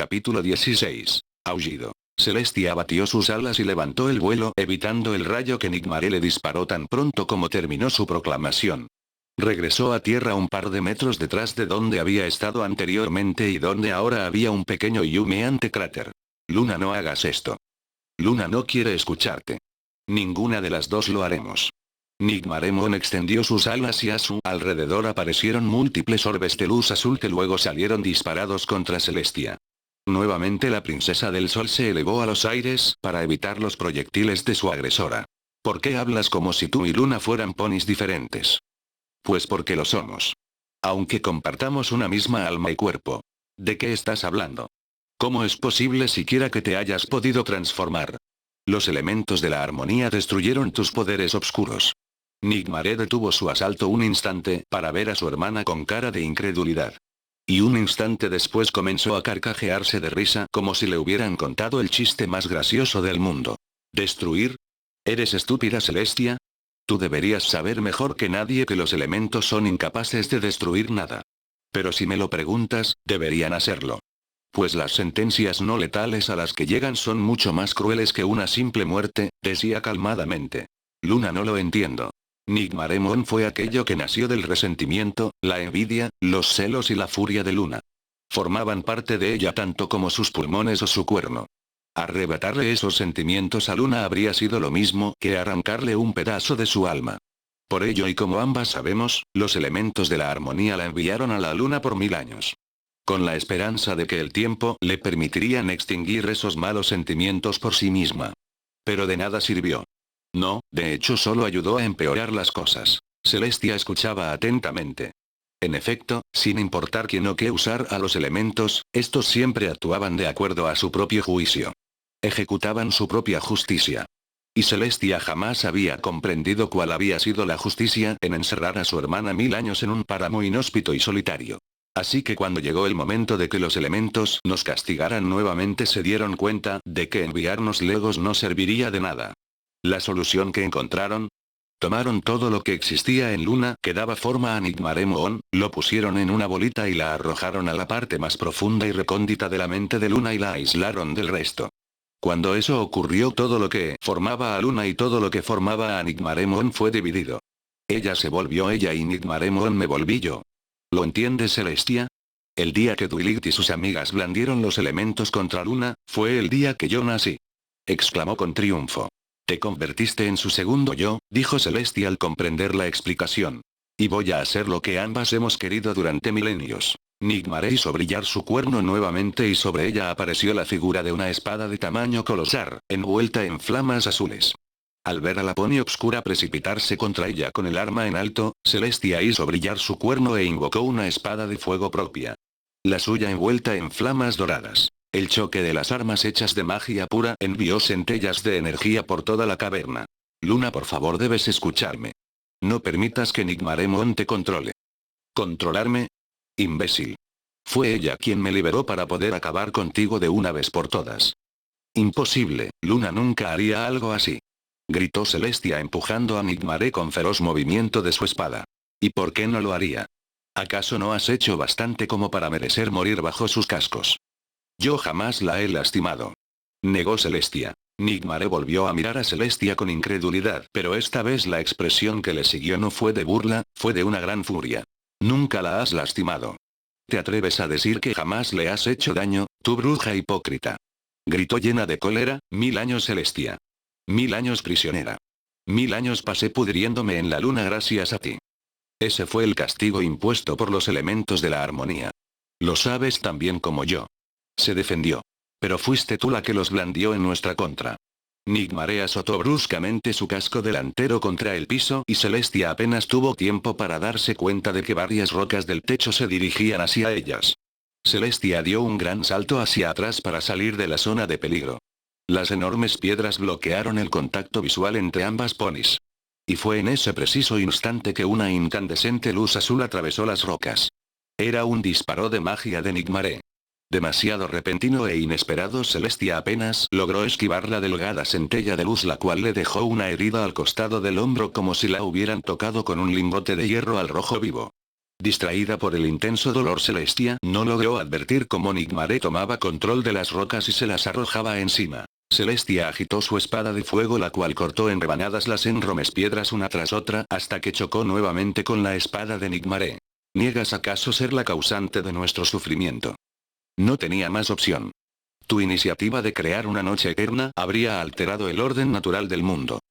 Capítulo 16. Aullido. Celestia batió sus alas y levantó el vuelo evitando el rayo que Nigmare le disparó tan pronto como terminó su proclamación. Regresó a tierra un par de metros detrás de donde había estado anteriormente y donde ahora había un pequeño y humeante cráter. Luna, no hagas esto. Luna no quiere escucharte. Ninguna de las dos lo haremos. Nigmaremon extendió sus alas y a su alrededor aparecieron múltiples orbes de luz azul que luego salieron disparados contra Celestia. Nuevamente la princesa del sol se elevó a los aires para evitar los proyectiles de su agresora. ¿Por qué hablas como si tú y Luna fueran ponis diferentes? Pues porque lo somos. Aunque compartamos una misma alma y cuerpo. ¿De qué estás hablando? ¿Cómo es posible siquiera que te hayas podido transformar? Los elementos de la armonía destruyeron tus poderes oscuros. Nigmare detuvo su asalto un instante para ver a su hermana con cara de incredulidad. Y un instante después comenzó a carcajearse de risa como si le hubieran contado el chiste más gracioso del mundo. ¿Destruir? ¿Eres estúpida, Celestia? Tú deberías saber mejor que nadie que los elementos son incapaces de destruir nada. Pero si me lo preguntas, deberían hacerlo. Pues las sentencias no letales a las que llegan son mucho más crueles que una simple muerte, decía calmadamente. Luna, no lo entiendo. Nigmaremon fue aquello que nació del resentimiento, la envidia, los celos y la furia de Luna. Formaban parte de ella tanto como sus pulmones o su cuerno. Arrebatarle esos sentimientos a Luna habría sido lo mismo que arrancarle un pedazo de su alma. Por ello, y como ambas sabemos, los elementos de la armonía la enviaron a la Luna por 1000 años. Con la esperanza de que el tiempo le permitirían extinguir esos malos sentimientos por sí misma. Pero de nada sirvió. No, de hecho solo ayudó a empeorar las cosas. Celestia escuchaba atentamente. En efecto, sin importar quién o qué usar a los elementos, estos siempre actuaban de acuerdo a su propio juicio. Ejecutaban su propia justicia. Y Celestia jamás había comprendido cuál había sido la justicia en encerrar a su hermana 1000 años en un páramo inhóspito y solitario. Así que cuando llegó el momento de que los elementos nos castigaran nuevamente se dieron cuenta de que enviarnos legos no serviría de nada. La solución que encontraron: tomaron todo lo que existía en Luna que daba forma a Nigmaremon, lo pusieron en una bolita y la arrojaron a la parte más profunda y recóndita de la mente de Luna y la aislaron del resto. Cuando eso ocurrió, todo lo que formaba a Luna y todo lo que formaba a Nigmaremon fue dividido. Ella se volvió ella y Nigmaremon me volví yo. ¿Lo entiendes, Celestia? El día que Duilit y sus amigas blandieron los elementos contra Luna, fue el día que yo nací. Exclamó con triunfo. Te convertiste en su segundo yo, dijo Celestia al comprender la explicación. Y voy a hacer lo que ambas hemos querido durante milenios. Nigmare hizo brillar su cuerno nuevamente y sobre ella apareció la figura de una espada de tamaño colosal, envuelta en flamas azules. Al ver a la poni obscura precipitarse contra ella con el arma en alto, Celestia hizo brillar su cuerno e invocó una espada de fuego propia. La suya envuelta en flamas doradas. El choque de las armas hechas de magia pura envió centellas de energía por toda la caverna. Luna, por favor, debes escucharme. No permitas que Nigmaremon te controle. ¿Controlarme? Imbécil. Fue ella quien me liberó para poder acabar contigo de una vez por todas. Imposible, Luna nunca haría algo así. Gritó Celestia empujando a Nigmare con feroz movimiento de su espada. ¿Y por qué no lo haría? ¿Acaso no has hecho bastante como para merecer morir bajo sus cascos? Yo jamás la he lastimado. Negó Celestia. Nigmare volvió a mirar a Celestia con incredulidad, pero esta vez la expresión que le siguió no fue de burla, fue de una gran furia. Nunca la has lastimado. ¿Te atreves a decir que jamás le has hecho daño, tú bruja hipócrita? Gritó llena de cólera. 1000 años, Celestia. 1000 años prisionera. 1000 años pasé pudriéndome en la luna gracias a ti. Ese fue el castigo impuesto por los elementos de la armonía. Lo sabes tan bien como yo. Se defendió. Pero fuiste tú la que los blandió en nuestra contra. Nigmare azotó bruscamente su casco delantero contra el piso y Celestia apenas tuvo tiempo para darse cuenta de que varias rocas del techo se dirigían hacia ellas. Celestia dio un gran salto hacia atrás para salir de la zona de peligro. Las enormes piedras bloquearon el contacto visual entre ambas ponis. Y fue en ese preciso instante que una incandescente luz azul atravesó las rocas. Era un disparo de magia de Nigmare. Demasiado repentino e inesperado, Celestia apenas logró esquivar la delgada centella de luz, la cual le dejó una herida al costado del hombro como si la hubieran tocado con un lingote de hierro al rojo vivo. Distraída por el intenso dolor, Celestia no logró advertir cómo Nigmaré tomaba control de las rocas y se las arrojaba encima. Celestia agitó su espada de fuego, la cual cortó en rebanadas las enormes piedras una tras otra hasta que chocó nuevamente con la espada de Nigmaré. ¿Niegas acaso ser la causante de nuestro sufrimiento? No tenía más opción. Tu iniciativa de crear una noche eterna habría alterado el orden natural del mundo.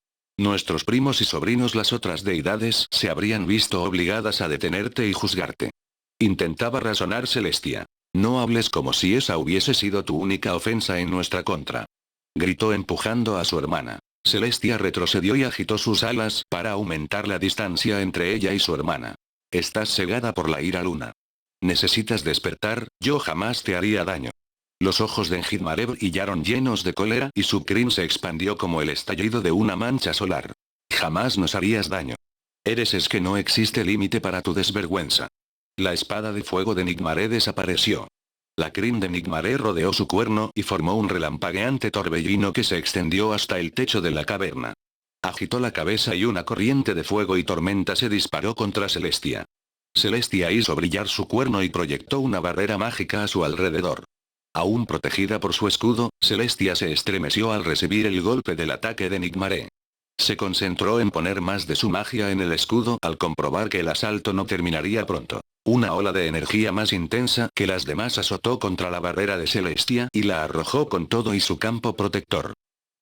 Nuestros primos y sobrinos, las otras deidades, se habrían visto obligadas a detenerte y juzgarte. Intentaba razonar Celestia. No hables como si esa hubiese sido tu única ofensa en nuestra contra. Gritó empujando a su hermana. Celestia retrocedió y agitó sus alas para aumentar la distancia entre ella y su hermana. Estás cegada por la ira, Luna. Necesitas despertar, yo jamás te haría daño. Los ojos de Nigmaré brillaron llenos de cólera y su crin se expandió como el estallido de una mancha solar. Jamás nos harías daño. Es que no existe límite para tu desvergüenza. La espada de fuego de Nigmaré desapareció. La crin de Nigmaré rodeó su cuerno y formó un relampagueante torbellino que se extendió hasta el techo de la caverna. Agitó la cabeza y una corriente de fuego y tormenta se disparó contra Celestia. Celestia hizo brillar su cuerno y proyectó una barrera mágica a su alrededor. Aún protegida por su escudo, Celestia se estremeció al recibir el golpe del ataque de Nigmaré. Se concentró en poner más de su magia en el escudo al comprobar que el asalto no terminaría pronto. Una ola de energía más intensa que las demás azotó contra la barrera de Celestia y la arrojó con todo y su campo protector.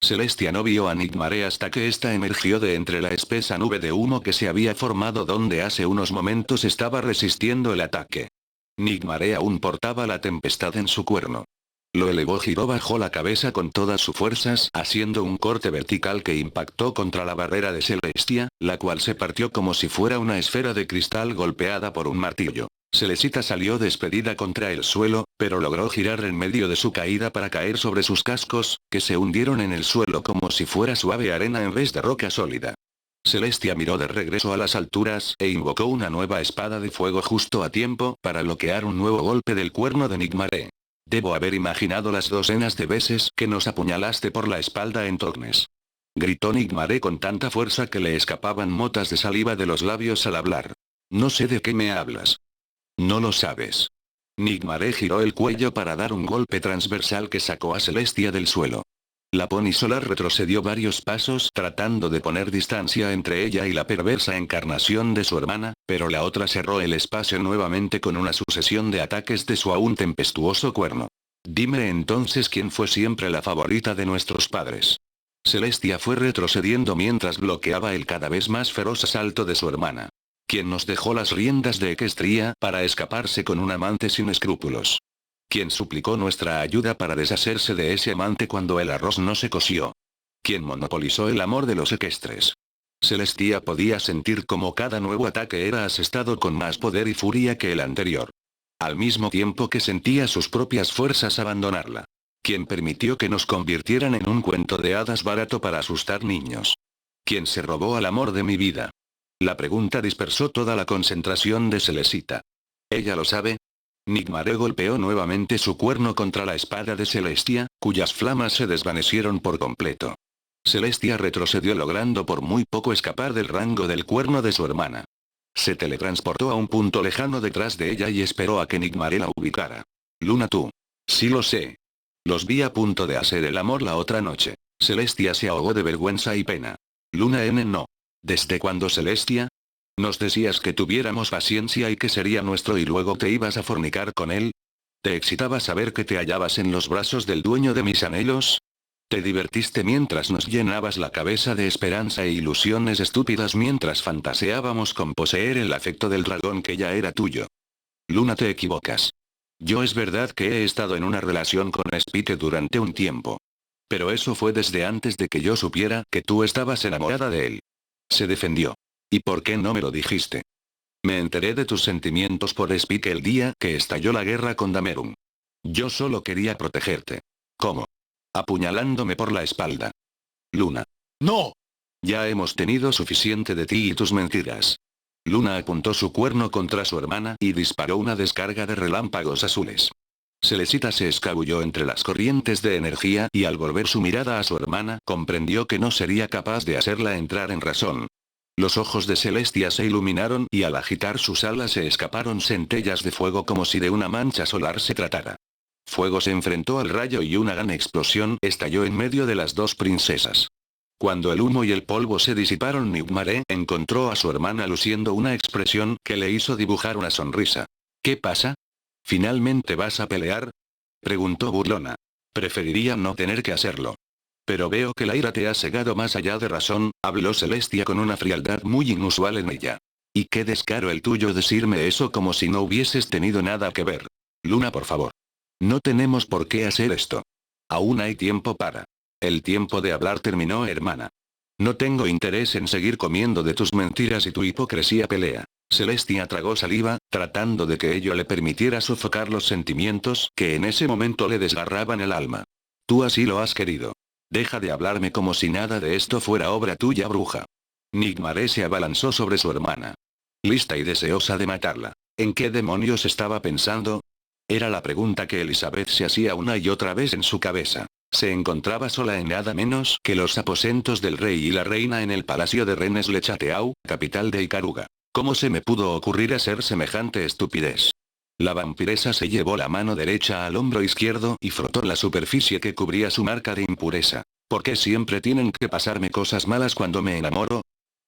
Celestia no vio a Nigmaré hasta que ésta emergió de entre la espesa nube de humo que se había formado donde hace unos momentos estaba resistiendo el ataque. Nigmaré aún portaba la tempestad en su cuerno. Lo elevó, giró, bajó la cabeza con todas sus fuerzas, haciendo un corte vertical que impactó contra la barrera de Celestia, la cual se partió como si fuera una esfera de cristal golpeada por un martillo. Celestia salió despedida contra el suelo, pero logró girar en medio de su caída para caer sobre sus cascos, que se hundieron en el suelo como si fuera suave arena en vez de roca sólida. Celestia miró de regreso a las alturas e invocó una nueva espada de fuego justo a tiempo para bloquear un nuevo golpe del cuerno de Nigmaré. Debo haber imaginado las docenas de veces que nos apuñalaste por la espalda en Tognes. Gritó Nigmaré con tanta fuerza que le escapaban motas de saliva de los labios al hablar. No sé de qué me hablas. No lo sabes. Nigmaré giró el cuello para dar un golpe transversal que sacó a Celestia del suelo. La poni solar retrocedió varios pasos tratando de poner distancia entre ella y la perversa encarnación de su hermana, pero la otra cerró el espacio nuevamente con una sucesión de ataques de su aún tempestuoso cuerno. Dime entonces quién fue siempre la favorita de nuestros padres. Celestia fue retrocediendo mientras bloqueaba el cada vez más feroz asalto de su hermana. ¿Quién nos dejó las riendas de Equestria para escaparse con un amante sin escrúpulos? ¿Quién suplicó nuestra ayuda para deshacerse de ese amante cuando el arroz no se coció? ¿Quién monopolizó el amor de los equestres? Celestia podía sentir como cada nuevo ataque era asestado con más poder y furia que el anterior. Al mismo tiempo que sentía sus propias fuerzas abandonarla. ¿Quién permitió que nos convirtieran en un cuento de hadas barato para asustar niños? ¿Quién se robó al amor de mi vida? La pregunta dispersó toda la concentración de Celestia. ¿Ella lo sabe? Nigmaré golpeó nuevamente su cuerno contra la espada de Celestia, cuyas flamas se desvanecieron por completo. Celestia retrocedió logrando por muy poco escapar del rango del cuerno de su hermana. Se teletransportó a un punto lejano detrás de ella y esperó a que Nigmaré la ubicara. Luna, tú. Sí lo sé. Los vi a punto de hacer el amor la otra noche. Celestia se ahogó de vergüenza y pena. Luna no. ¿Desde cuándo, Celestia? Nos decías que tuviéramos paciencia y que sería nuestro y luego te ibas a fornicar con él. ¿Te excitaba saber que te hallabas en los brazos del dueño de mis anhelos? ¿Te divertiste mientras nos llenabas la cabeza de esperanza e ilusiones estúpidas mientras fantaseábamos con poseer el afecto del dragón que ya era tuyo? Luna, te equivocas. Yo es verdad que he estado en una relación con Spike durante un tiempo. Pero eso fue desde antes de que yo supiera que tú estabas enamorada de él. Se defendió. ¿Y por qué no me lo dijiste? Me enteré de tus sentimientos por Spike el día que estalló la guerra con Damerum. Yo solo quería protegerte. ¿Cómo? Apuñalándome por la espalda. Luna. ¡No! Ya hemos tenido suficiente de ti y tus mentiras. Luna apuntó su cuerno contra su hermana y disparó una descarga de relámpagos azules. Celestia se escabulló entre las corrientes de energía y al volver su mirada a su hermana comprendió que no sería capaz de hacerla entrar en razón. Los ojos de Celestia se iluminaron y al agitar sus alas se escaparon centellas de fuego como si de una mancha solar se tratara. Fuego se enfrentó al rayo y una gran explosión estalló en medio de las dos princesas. Cuando el humo y el polvo se disiparon, Nigmaré encontró a su hermana luciendo una expresión que le hizo dibujar una sonrisa. ¿Qué pasa? ¿Finalmente vas a pelear? Preguntó burlona. Preferiría no tener que hacerlo. Pero veo que la ira te ha cegado más allá de razón, habló Celestia con una frialdad muy inusual en ella. Y qué descaro el tuyo decirme eso como si no hubieses tenido nada que ver. Luna, por favor. No tenemos por qué hacer esto. Aún hay tiempo para. El tiempo de hablar terminó, hermana. No tengo interés en seguir comiendo de tus mentiras y tu hipocresía pelea. Celestia tragó saliva, tratando de que ello le permitiera sofocar los sentimientos que en ese momento le desgarraban el alma. Tú así lo has querido. Deja de hablarme como si nada de esto fuera obra tuya, bruja. Nigmaré se abalanzó sobre su hermana. Lista y deseosa de matarla. ¿En qué demonios estaba pensando? Era la pregunta que Elizabeth se hacía una y otra vez en su cabeza. Se encontraba sola en nada menos que los aposentos del rey y la reina en el palacio de Rennes-le-Château, capital de Ikaruga. ¿Cómo se me pudo ocurrir hacer semejante estupidez? La vampiresa se llevó la mano derecha al hombro izquierdo y frotó la superficie que cubría su marca de impureza. ¿Por qué siempre tienen que pasarme cosas malas cuando me enamoro?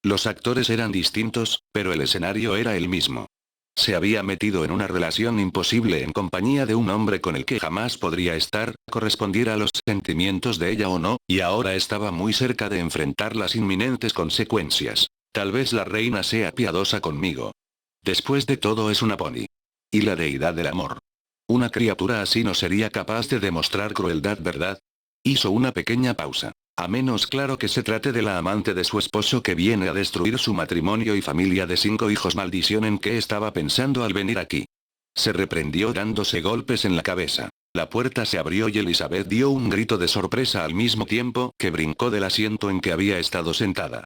Los actores eran distintos, pero el escenario era el mismo. Se había metido en una relación imposible en compañía de un hombre con el que jamás podría estar, correspondiera a los sentimientos de ella o no, y ahora estaba muy cerca de enfrentar las inminentes consecuencias. Tal vez la reina sea piadosa conmigo. Después de todo es una pony. Y la deidad del amor. Una criatura así no sería capaz de demostrar crueldad, ¿verdad? Hizo una pequeña pausa. A menos claro que se trate de la amante de su esposo que viene a destruir su matrimonio y familia de 5 hijos. Maldición, ¿en qué estaba pensando al venir aquí? Se reprendió dándose golpes en la cabeza. La puerta se abrió y Elizabeth dio un grito de sorpresa al mismo tiempo que brincó del asiento en que había estado sentada.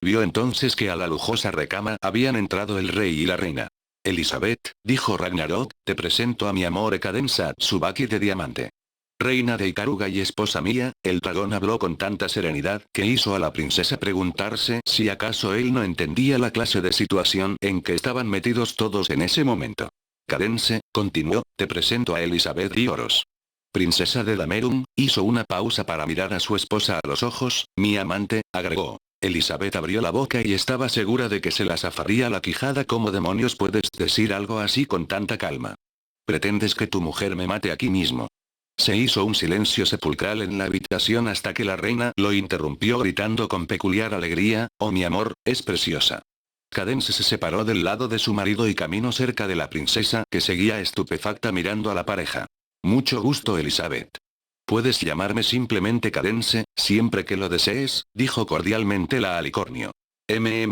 Vio entonces que a la lujosa recámara habían entrado el rey y la reina. Elizabeth, dijo Ragnarok, te presento a mi amor Cadenza Tsubaki de diamante. Reina de Ikaruga y esposa mía, el dragón habló con tanta serenidad que hizo a la princesa preguntarse si acaso él no entendía la clase de situación en que estaban metidos todos en ese momento. Cadence, continuó, te presento a Elizabeth Dioros. Princesa de Damerum, hizo una pausa para mirar a su esposa a los ojos, mi amante, agregó. Elizabeth abrió la boca y estaba segura de que se la zafaría la quijada. ¿Cómo demonios puedes decir algo así con tanta calma? ¿Pretendes que tu mujer me mate aquí mismo? Se hizo un silencio sepulcral en la habitación hasta que la reina lo interrumpió gritando con peculiar alegría, oh mi amor, es preciosa. Cadence se separó del lado de su marido y caminó cerca de la princesa que seguía estupefacta mirando a la pareja. Mucho gusto, Elizabeth. Puedes llamarme simplemente Cadence, siempre que lo desees, dijo cordialmente la alicornio.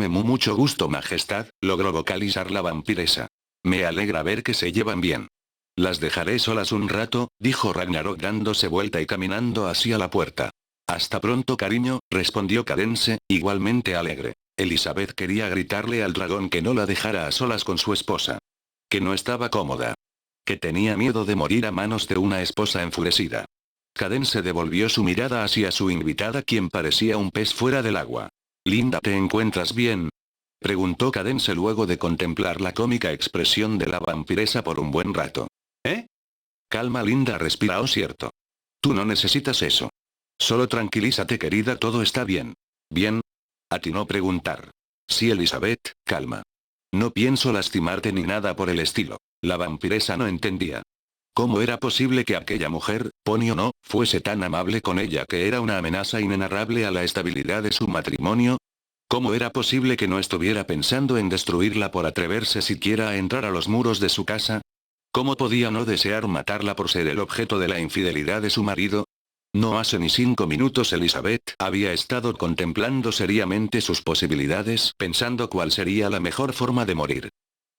Mucho gusto, majestad, logró vocalizar la vampiresa. Me alegra ver que se llevan bien. Las dejaré solas un rato, dijo Ragnarok dándose vuelta y caminando hacia la puerta. Hasta pronto, cariño, respondió Cadence, igualmente alegre. Elizabeth quería gritarle al dragón que no la dejara a solas con su esposa. Que no estaba cómoda. Que tenía miedo de morir a manos de una esposa enfurecida. Cadence devolvió su mirada hacia su invitada, quien parecía un pez fuera del agua. Linda, ¿te encuentras bien? Preguntó Cadence luego de contemplar la cómica expresión de la vampiresa por un buen rato. ¿Eh? Calma, Linda, respira, oh cierto. Tú no necesitas eso. Solo tranquilízate, querida, todo está bien. ¿Bien? Atinó preguntar. Sí, Elizabeth, calma. No pienso lastimarte ni nada por el estilo. La vampiresa no entendía. ¿Cómo era posible que aquella mujer, pony o no, fuese tan amable con ella que era una amenaza inenarrable a la estabilidad de su matrimonio? ¿Cómo era posible que no estuviera pensando en destruirla por atreverse siquiera a entrar a los muros de su casa? ¿Cómo podía no desear matarla por ser el objeto de la infidelidad de su marido? No hace ni 5 minutos Elizabeth había estado contemplando seriamente sus posibilidades, pensando cuál sería la mejor forma de morir.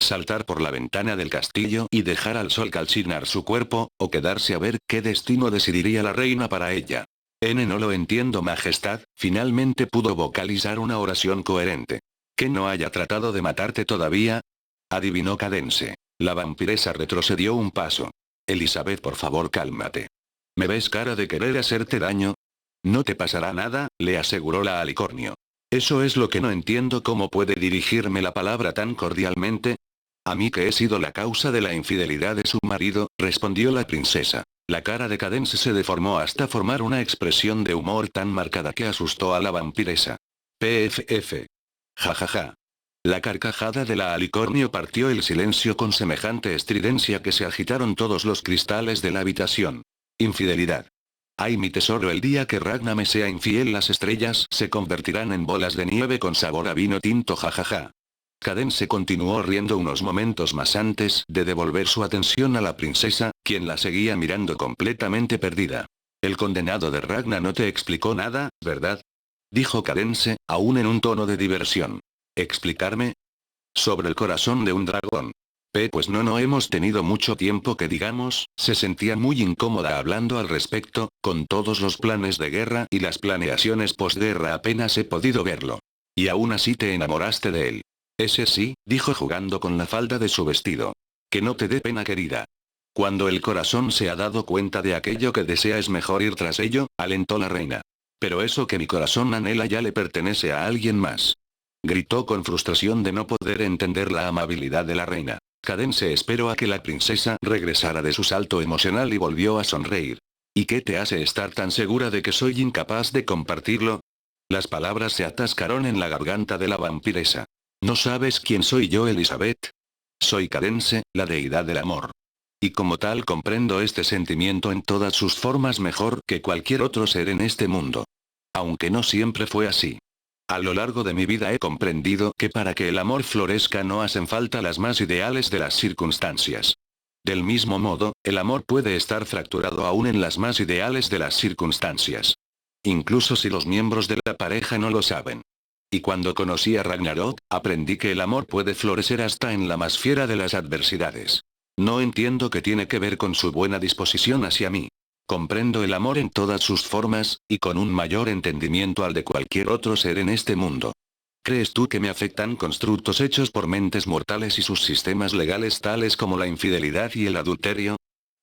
Saltar por la ventana del castillo y dejar al sol calcinar su cuerpo, o quedarse a ver qué destino decidiría la reina para ella. No lo entiendo, majestad, finalmente pudo vocalizar una oración coherente. ¿Que no haya tratado de matarte todavía? Adivinó Cadence. La vampiresa retrocedió un paso. Elizabeth, por favor, cálmate. ¿Me ves cara de querer hacerte daño? No te pasará nada, le aseguró la alicornio. Eso es lo que no entiendo, ¿cómo puede dirigirme la palabra tan cordialmente? A mí que he sido la causa de la infidelidad de su marido, respondió la princesa. La cara de Cadence se deformó hasta formar una expresión de humor tan marcada que asustó a la vampiresa. PFF. Jajaja. La carcajada de la alicornio partió el silencio con semejante estridencia que se agitaron todos los cristales de la habitación. Infidelidad. Ay, mi tesoro, el día que Ragna me sea infiel las estrellas se convertirán en bolas de nieve con sabor a vino tinto, jajaja. Cadence continuó riendo unos momentos más antes de devolver su atención a la princesa, quien la seguía mirando completamente perdida. El condenado de Ragna no te explicó nada, ¿verdad? Dijo Cadence, aún en un tono de diversión. ¿Explicarme? Sobre el corazón de un dragón. Pues no hemos tenido mucho tiempo que digamos, se sentía muy incómoda hablando al respecto, con todos los planes de guerra y las planeaciones posguerra apenas he podido verlo. Y aún así te enamoraste de él. Ese sí, dijo jugando con la falda de su vestido. Que no te dé pena, querida. Cuando el corazón se ha dado cuenta de aquello que desea es mejor ir tras ello, alentó la reina. Pero eso que mi corazón anhela ya le pertenece a alguien más. Gritó con frustración de no poder entender la amabilidad de la reina. Cadence esperó a que la princesa regresara de su salto emocional y volvió a sonreír. ¿Y qué te hace estar tan segura de que soy incapaz de compartirlo? Las palabras se atascaron en la garganta de la vampiresa. ¿No sabes quién soy yo, Elizabeth? Soy Cadence, la deidad del amor. Y como tal comprendo este sentimiento en todas sus formas mejor que cualquier otro ser en este mundo. Aunque no siempre fue así. A lo largo de mi vida he comprendido que para que el amor florezca no hacen falta las más ideales de las circunstancias. Del mismo modo, el amor puede estar fracturado aún en las más ideales de las circunstancias. Incluso si los miembros de la pareja no lo saben. Y cuando conocí a Ragnarok, aprendí que el amor puede florecer hasta en la más fiera de las adversidades. No entiendo qué tiene que ver con su buena disposición hacia mí. Comprendo el amor en todas sus formas, y con un mayor entendimiento al de cualquier otro ser en este mundo. ¿Crees tú que me afectan constructos hechos por mentes mortales y sus sistemas legales tales como la infidelidad y el adulterio?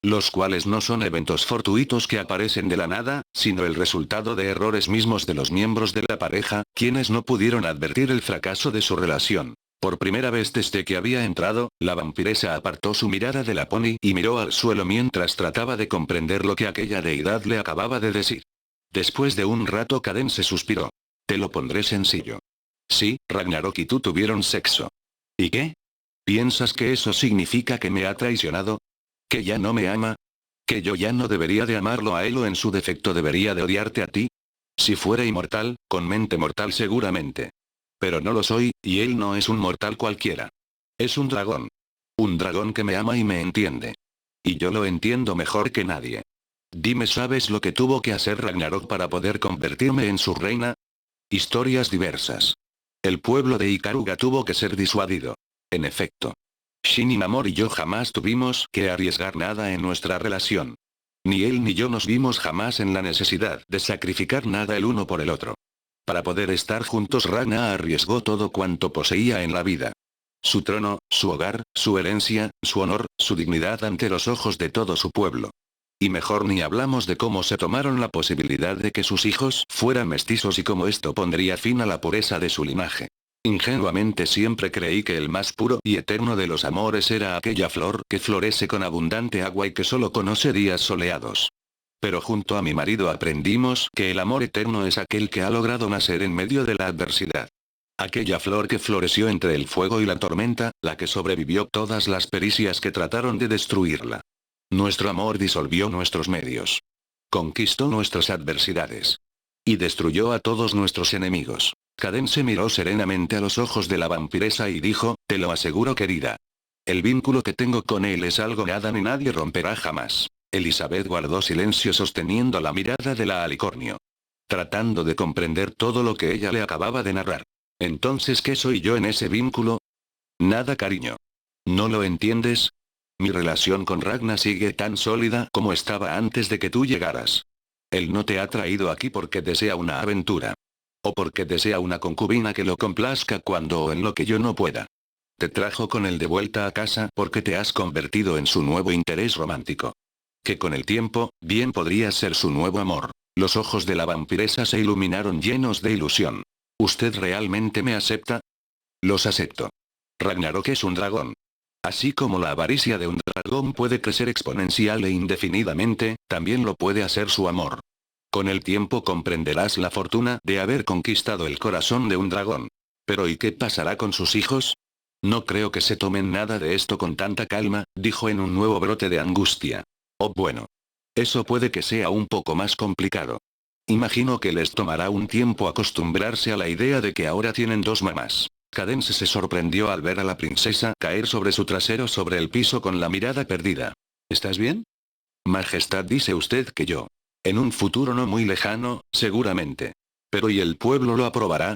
Los cuales no son eventos fortuitos que aparecen de la nada, sino el resultado de errores mismos de los miembros de la pareja, quienes no pudieron advertir el fracaso de su relación. Por primera vez desde que había entrado, la vampiresa apartó su mirada de la pony y miró al suelo mientras trataba de comprender lo que aquella deidad le acababa de decir. Después de un rato Cadence suspiró. Te lo pondré sencillo. Sí, Ragnarok y tú tuvieron sexo. ¿Y qué? ¿Piensas que eso significa que me ha traicionado? ¿Que ya no me ama? ¿Que yo ya no debería de amarlo a él o en su defecto debería de odiarte a ti? Si fuera inmortal, con mente mortal seguramente. Pero no lo soy, y él no es un mortal cualquiera. Es un dragón. Un dragón que me ama y me entiende. Y yo lo entiendo mejor que nadie. Dime, ¿sabes lo que tuvo que hacer Ragnarok para poder convertirme en su reina? Historias diversas. El pueblo de Ikaruga tuvo que ser disuadido. En efecto. Shin y Namor y yo jamás tuvimos que arriesgar nada en nuestra relación. Ni él ni yo nos vimos jamás en la necesidad de sacrificar nada el uno por el otro. Para poder estar juntos Ragna arriesgó todo cuanto poseía en la vida. Su trono, su hogar, su herencia, su honor, su dignidad ante los ojos de todo su pueblo. Y mejor ni hablamos de cómo se tomaron la posibilidad de que sus hijos fueran mestizos y cómo esto pondría fin a la pureza de su linaje. Ingenuamente siempre creí que el más puro y eterno de los amores era aquella flor que florece con abundante agua y que solo conoce días soleados. Pero junto a mi marido aprendimos que el amor eterno es aquel que ha logrado nacer en medio de la adversidad. Aquella flor que floreció entre el fuego y la tormenta, la que sobrevivió todas las pericias que trataron de destruirla. Nuestro amor disolvió nuestros medios. Conquistó nuestras adversidades. Y destruyó a todos nuestros enemigos. Cadence miró serenamente a los ojos de la vampiresa y dijo, te lo aseguro, querida. El vínculo que tengo con él es algo nada ni nadie romperá jamás. Elizabeth guardó silencio sosteniendo la mirada de la alicornio. Tratando de comprender todo lo que ella le acababa de narrar. Entonces, ¿qué soy yo en ese vínculo? Nada, cariño. ¿No lo entiendes? Mi relación con Ragna sigue tan sólida como estaba antes de que tú llegaras. Él no te ha traído aquí porque desea una aventura. O porque desea una concubina que lo complazca cuando o en lo que yo no pueda. Te trajo con él de vuelta a casa porque te has convertido en su nuevo interés romántico. Que con el tiempo, bien podría ser su nuevo amor. Los ojos de la vampiresa se iluminaron llenos de ilusión. ¿Usted realmente me acepta? Los acepto. Ragnarok es un dragón. Así como la avaricia de un dragón puede crecer exponencial e indefinidamente, también lo puede hacer su amor. Con el tiempo comprenderás la fortuna de haber conquistado el corazón de un dragón. Pero ¿y qué pasará con sus hijos? No creo que se tomen nada de esto con tanta calma, dijo en un nuevo brote de angustia. Oh bueno. Eso puede que sea un poco más complicado. Imagino que les tomará un tiempo acostumbrarse a la idea de que ahora tienen dos mamás. Cadence se sorprendió al ver a la princesa caer sobre su trasero sobre el piso con la mirada perdida. ¿Estás bien? Majestad, dice usted que yo. En un futuro no muy lejano, seguramente. Pero ¿y el pueblo lo aprobará?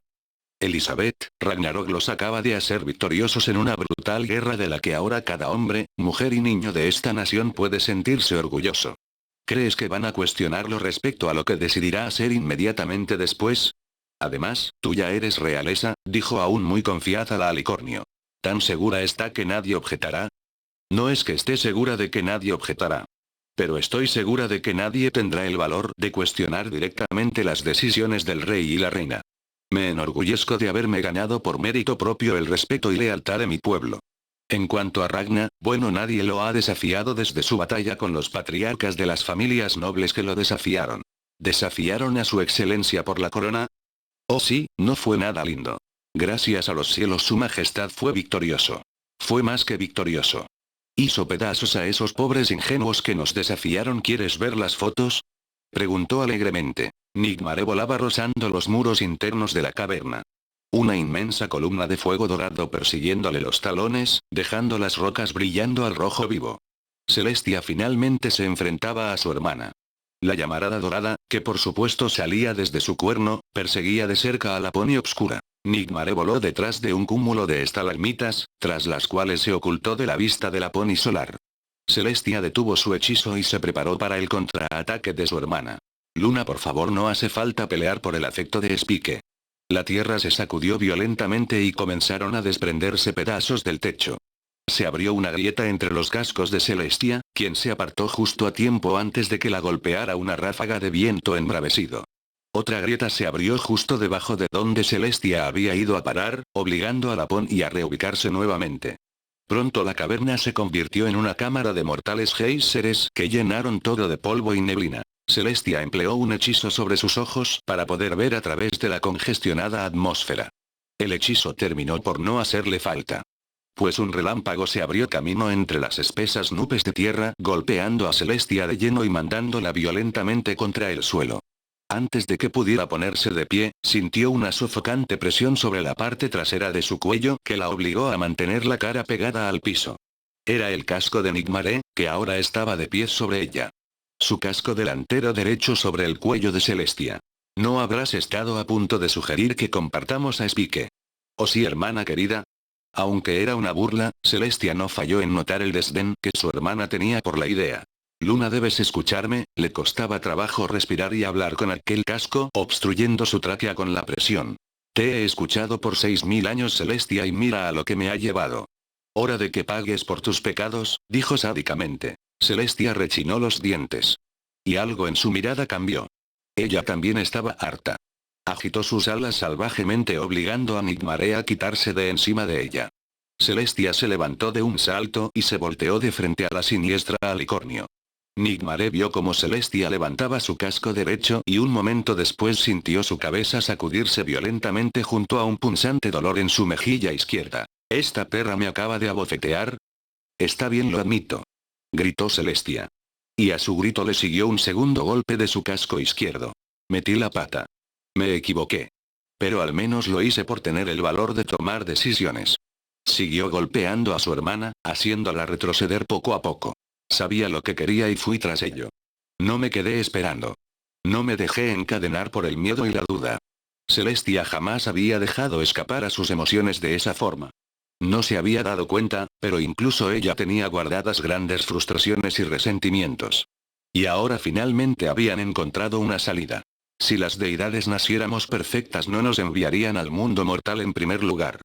Elizabeth, Ragnarok los acaba de hacer victoriosos en una brutal guerra de la que ahora cada hombre, mujer y niño de esta nación puede sentirse orgulloso. ¿Crees que van a cuestionarlo respecto a lo que decidirá hacer inmediatamente después? Además, tú ya eres realeza, dijo aún muy confiada la alicornio. ¿Tan segura está que nadie objetará? No es que esté segura de que nadie objetará. Pero estoy segura de que nadie tendrá el valor de cuestionar directamente las decisiones del rey y la reina. Me enorgullezco de haberme ganado por mérito propio el respeto y lealtad de mi pueblo. En cuanto a Ragna, bueno, nadie lo ha desafiado desde su batalla con los patriarcas de las familias nobles que lo desafiaron. ¿Desafiaron a su excelencia por la corona? Oh sí, no fue nada lindo. Gracias a los cielos su majestad fue victorioso. Fue más que victorioso. Hizo pedazos a esos pobres ingenuos que nos desafiaron. ¿Quieres ver las fotos? Preguntó alegremente. Nigmare volaba rozando los muros internos de la caverna. Una inmensa columna de fuego dorado persiguiéndole los talones, dejando las rocas brillando al rojo vivo. Celestia finalmente se enfrentaba a su hermana. La llamarada dorada, que por supuesto salía desde su cuerno, perseguía de cerca a la poni obscura. Nigmare voló detrás de un cúmulo de estalagmitas, tras las cuales se ocultó de la vista de la poni solar. Celestia detuvo su hechizo y se preparó para el contraataque de su hermana. Luna, por favor, no hace falta pelear por el afecto de Spike. La tierra se sacudió violentamente y comenzaron a desprenderse pedazos del techo. Se abrió una grieta entre los cascos de Celestia, quien se apartó justo a tiempo antes de que la golpeara una ráfaga de viento embravecido. Otra grieta se abrió justo debajo de donde Celestia había ido a parar, obligando a la poni a reubicarse nuevamente. Pronto la caverna se convirtió en una cámara de mortales géiseres que llenaron todo de polvo y neblina. Celestia empleó un hechizo sobre sus ojos para poder ver a través de la congestionada atmósfera. El hechizo terminó por no hacerle falta. Pues un relámpago se abrió camino entre las espesas nubes de tierra, golpeando a Celestia de lleno y mandándola violentamente contra el suelo. Antes de que pudiera ponerse de pie, sintió una sofocante presión sobre la parte trasera de su cuello que la obligó a mantener la cara pegada al piso. Era el casco de Nigmare, que ahora estaba de pie sobre ella. Su casco delantero derecho sobre el cuello de Celestia. ¿No habrás estado a punto de sugerir que compartamos a Spike? ¿Oh sí, hermana querida? Aunque era una burla, Celestia no falló en notar el desdén que su hermana tenía por la idea. Luna, debes escucharme, le costaba trabajo respirar y hablar con aquel casco obstruyendo su tráquea con la presión. Te he escuchado por 6000 años, Celestia, y mira a lo que me ha llevado. Hora de que pagues por tus pecados, dijo sádicamente. Celestia rechinó los dientes. Y algo en su mirada cambió. Ella también estaba harta. Agitó sus alas salvajemente obligando a Nigmare a quitarse de encima de ella. Celestia se levantó de un salto y se volteó de frente a la siniestra alicornio. Nigmare vio cómo Celestia levantaba su casco derecho y un momento después sintió su cabeza sacudirse violentamente junto a un punzante dolor en su mejilla izquierda. ¿Esta perra me acaba de abofetear? Está bien, lo admito. Gritó Celestia. Y a su grito le siguió un segundo golpe de su casco izquierdo. Metí la pata. Me equivoqué. Pero al menos lo hice por tener el valor de tomar decisiones. Siguió golpeando a su hermana, haciéndola retroceder poco a poco. Sabía lo que quería y fui tras ello. No me quedé esperando. No me dejé encadenar por el miedo y la duda. Celestia jamás había dejado escapar a sus emociones de esa forma. No se había dado cuenta, pero incluso ella tenía guardadas grandes frustraciones y resentimientos. Y ahora finalmente habían encontrado una salida. Si las deidades naciéramos perfectas no nos enviarían al mundo mortal en primer lugar.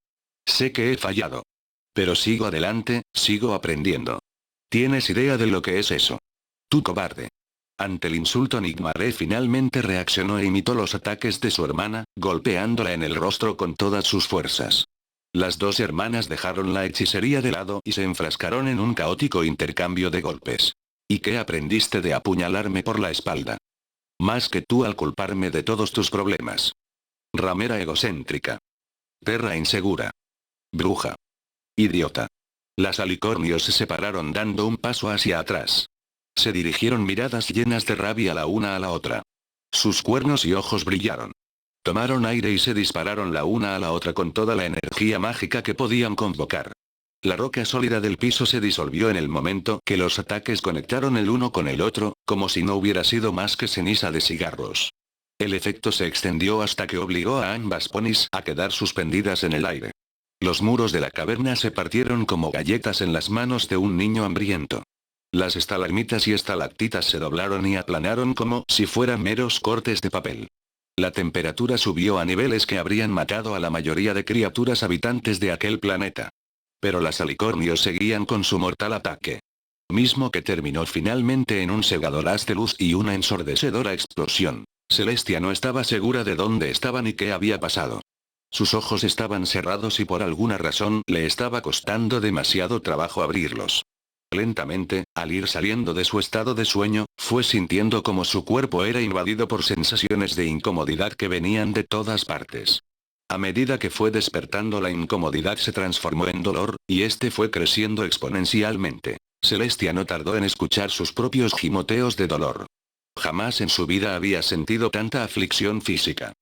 Sé que he fallado. Pero sigo adelante, sigo aprendiendo. ¿Tienes idea de lo que es eso? Tú, cobarde. Ante el insulto Nigmaré finalmente reaccionó e imitó los ataques de su hermana, golpeándola en el rostro con todas sus fuerzas. Las dos hermanas dejaron la hechicería de lado y se enfrascaron en un caótico intercambio de golpes. ¿Y qué aprendiste de apuñalarme por la espalda? Más que tú al culparme de todos tus problemas. Ramera egocéntrica. Perra insegura. Bruja. Idiota. Las alicornios se separaron dando un paso hacia atrás. Se dirigieron miradas llenas de rabia la una a la otra. Sus cuernos y ojos brillaron. Tomaron aire y se dispararon la una a la otra con toda la energía mágica que podían convocar. La roca sólida del piso se disolvió en el momento que los ataques conectaron el uno con el otro, como si no hubiera sido más que ceniza de cigarros. El efecto se extendió hasta que obligó a ambas ponis a quedar suspendidas en el aire. Los muros de la caverna se partieron como galletas en las manos de un niño hambriento. Las estalagmitas y estalactitas se doblaron y aplanaron como si fueran meros cortes de papel. La temperatura subió a niveles que habrían matado a la mayoría de criaturas habitantes de aquel planeta. Pero las alicornios seguían con su mortal ataque. Mismo que terminó finalmente en un cegador haz de luz y una ensordecedora explosión. Celestia no estaba segura de dónde estaba ni qué había pasado. Sus ojos estaban cerrados y por alguna razón le estaba costando demasiado trabajo abrirlos. Lentamente, al ir saliendo de su estado de sueño, fue sintiendo como su cuerpo era invadido por sensaciones de incomodidad que venían de todas partes. A medida que fue despertando la incomodidad se transformó en dolor, y este fue creciendo exponencialmente. Celestia no tardó en escuchar sus propios gimoteos de dolor. Jamás en su vida había sentido tanta aflicción física.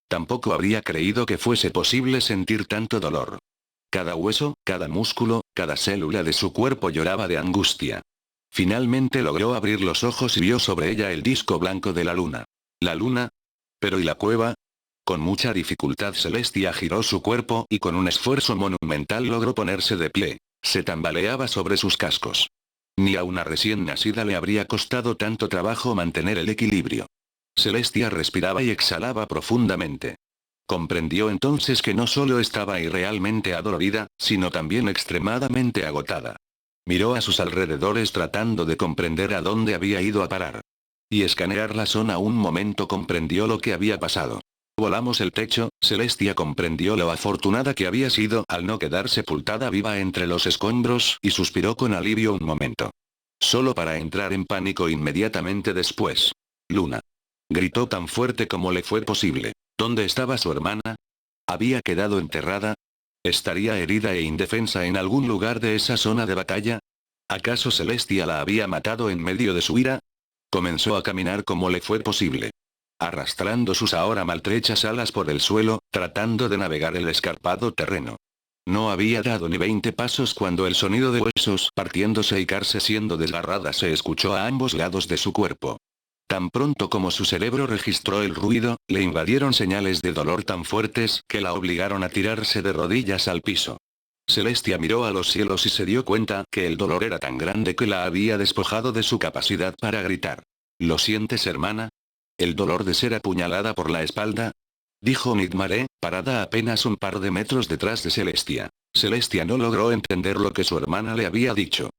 Tampoco habría creído que fuese posible sentir tanto dolor. Cada hueso, cada músculo, cada célula de su cuerpo lloraba de angustia. Finalmente logró abrir los ojos y vio sobre ella el disco blanco de la luna. ¿La luna? ¿Pero y la cueva? Con mucha dificultad Celestia giró su cuerpo y con un esfuerzo monumental logró ponerse de pie. Se tambaleaba sobre sus cascos. Ni a una recién nacida le habría costado tanto trabajo mantener el equilibrio. Celestia respiraba y exhalaba profundamente. Comprendió entonces que no solo estaba irrealmente adolorida, sino también extremadamente agotada. Miró a sus alrededores tratando de comprender a dónde había ido a parar. Y escanear la zona un momento comprendió lo que había pasado. Volamos el techo, Celestia comprendió lo afortunada que había sido al no quedar sepultada viva entre los escombros y suspiró con alivio un momento. Solo para entrar en pánico inmediatamente después. Luna. Gritó tan fuerte como le fue posible. ¿Dónde estaba su hermana? ¿Había quedado enterrada? ¿Estaría herida e indefensa en algún lugar de esa zona de batalla? ¿Acaso Celestia la había matado en medio de su ira? Comenzó a caminar como le fue posible. Arrastrando sus ahora maltrechas alas por el suelo, tratando de navegar el escarpado terreno. No había dado ni 20 pasos cuando el sonido de huesos partiéndose y carne siendo desgarradas se escuchó a ambos lados de su cuerpo. Tan pronto como su cerebro registró el ruido, le invadieron señales de dolor tan fuertes que la obligaron a tirarse de rodillas al piso. Celestia miró a los cielos y se dio cuenta que el dolor era tan grande que la había despojado de su capacidad para gritar. ¿Lo sientes, hermana? ¿El dolor de ser apuñalada por la espalda? Dijo Nigmaré, parada apenas un par de metros detrás de Celestia. Celestia no logró entender lo que su hermana le había dicho.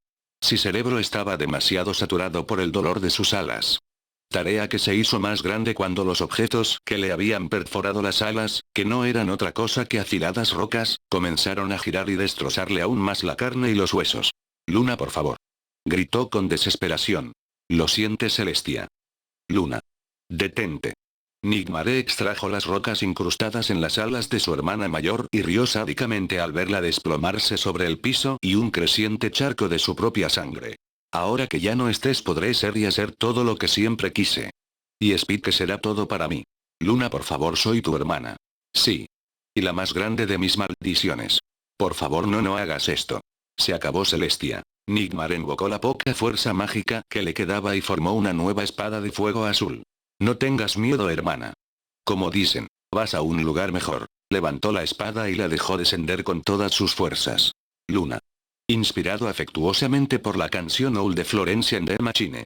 Su cerebro estaba demasiado saturado por el dolor de sus alas. Tarea que se hizo más grande cuando los objetos que le habían perforado las alas, que no eran otra cosa que afiladas rocas, comenzaron a girar y destrozarle aún más la carne y los huesos. Luna, por favor. Gritó con desesperación. ¿Lo sientes, Celestia? Luna. Detente. Nigmaré extrajo las rocas incrustadas en las alas de su hermana mayor y rió sádicamente al verla desplomarse sobre el piso y un creciente charco de su propia sangre. Ahora que ya no estés podré ser y hacer todo lo que siempre quise. Y Speed que será todo para mí. Luna, por favor, soy tu hermana. Sí. Y la más grande de mis maldiciones. Por favor, no hagas esto. Se acabó, Celestia. Nigmaré invocó la poca fuerza mágica que le quedaba y formó una nueva espada de fuego azul. No tengas miedo, hermana. Como dicen, vas a un lugar mejor. Levantó la espada y la dejó descender con todas sus fuerzas. Luna. Inspirado afectuosamente por la canción Old de Florence and the Machine.